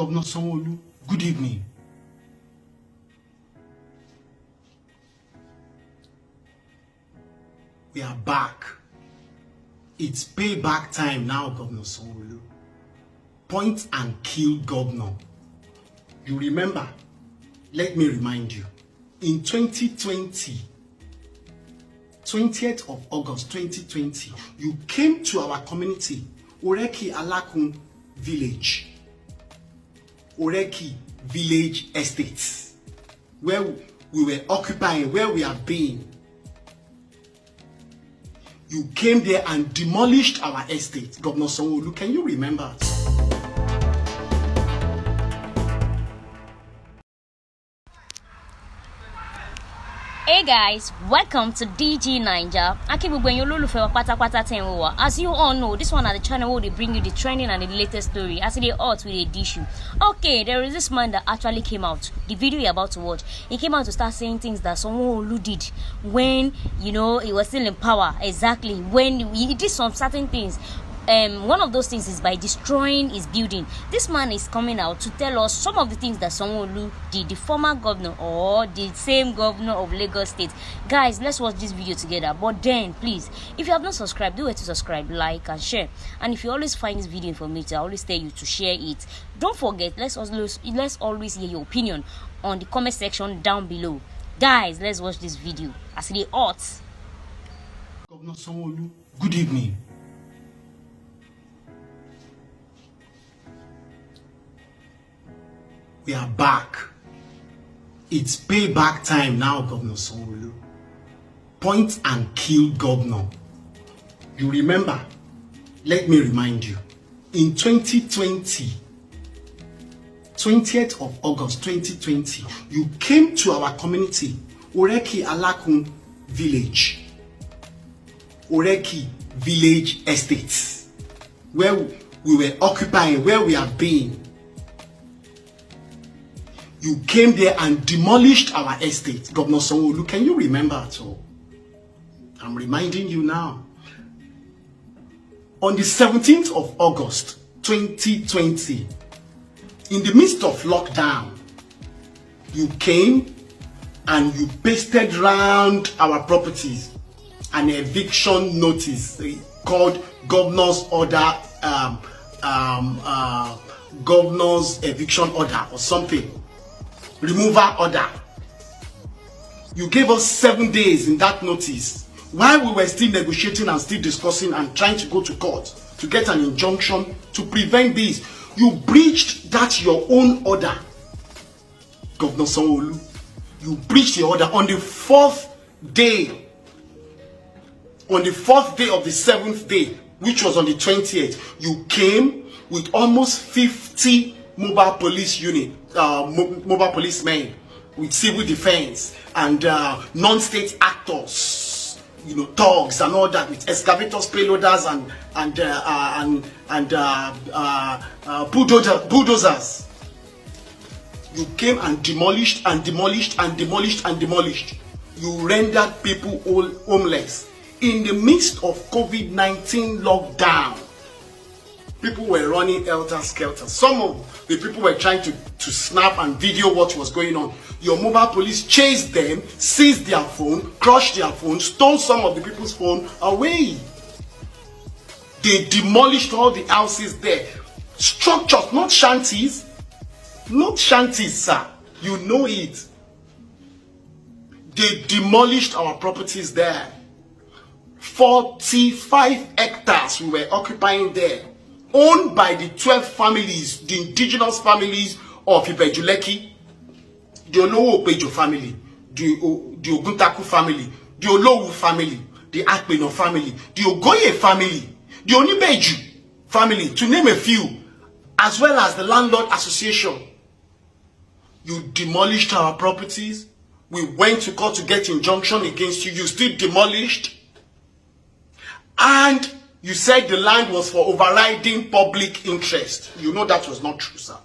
Governor Sanwo-Olu, good evening. We are back. It's payback time now, Governor Sanwo-Olu. Point and kill governor. You remember? Let me remind you. In 2020, 20th of August 2020, you came to our community, Oreki Alakun Village. Oreki Village Estates, where we were occupying, where we have been. You came there and demolished our estate. Governor Sanwo-Olu, can you remember? Hey guys, welcome to DG Ninja. As you all know, this one at the channel where they bring you the trending and the latest story as they ought with a dish. Okay, there is this man that actually came out. The video you're about to watch, he came out to start saying things that Sanwo-Olu did when, he was still in power. Exactly, when he did some certain things. One of those things is by destroying his building. This man is coming out to tell us some of the things that Sanwo-Olu did, the former governor or the same governor of Lagos State. Guys, let's watch this video together. But then, please, if you have not subscribed, do it to subscribe, like, and share. And if you always find this video informative, I always tell you to share it. Don't forget, let's always hear your opinion on the comment section down below. Guys, let's watch this video as they ought. Governor Sanwo-Olu, good evening. We are back. It's payback time now, Governor Sanwo-Olu. Point and kill governor. You remember? Let me remind you. In 2020, 20th of August 2020, you came to our community, Oreki Alakun Village. Oreki Village Estates, where we were occupying, where we have been. You came there and demolished our estate. Governor Sanwo-Olu, can you remember at all? I'm reminding you now. On the 17th of August 2020, in the midst of lockdown, you came and you pasted round our properties an eviction notice called Governor's Order, Governor's Eviction Order or something. Removal order. You gave us 7 days in that notice while we were still negotiating and still discussing and trying to go to court to get an injunction to prevent this. You breached that your own order, Governor Sanwo-Olu. You breached the order on the 4th day. On the 4th day of the 7th day, which was on the 20th, you came with almost 50 mobile police unit, mobile policemen with civil defense and non-state actors, thugs and all that, with excavators, payloaders and bulldozers. You came and demolished and demolished and demolished and demolished. You rendered people all homeless in the midst of COVID-19 lockdown. People were running helter-skelter. Some of the people were trying to snap and video what was going on. Your mobile police chased them, seized their phone, crushed their phone, stole some of the people's phone away. They demolished all the houses there. Structures, not shanties. Not shanties, sir. You know it. They demolished our properties there. 45 hectares we were occupying there, owned by the 12 families, the indigenous families of Ibejuleki, the Olowo-Opejo family, the Oguntaku family, the Olowu family, the Akpeno family, the Ogoye family, the Onibeju family, to name a few, as well as the Landlord Association. You demolished our properties. We went to court to get injunction against you. You still demolished. And you said the land was for overriding public interest. You know that was not true, sir.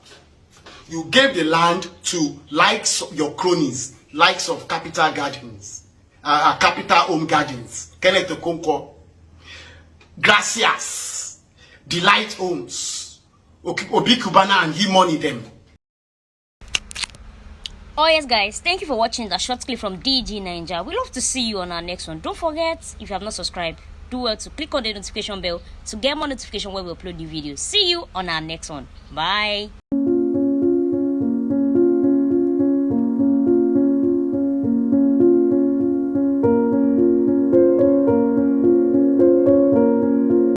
You gave the land to likes of your cronies, likes of Capital Gardens, Capital Home Gardens, Kenneth Okonkwo, Gracias, Delight Homes, Obi Kubana and he money them. Oh yes guys, thank you for watching the short clip from DG Ninja. We love to see you on our next one. Don't forget, if you have not subscribed, do well to click on the notification bell to get more notification when we upload new videos. See you on our next one. Bye.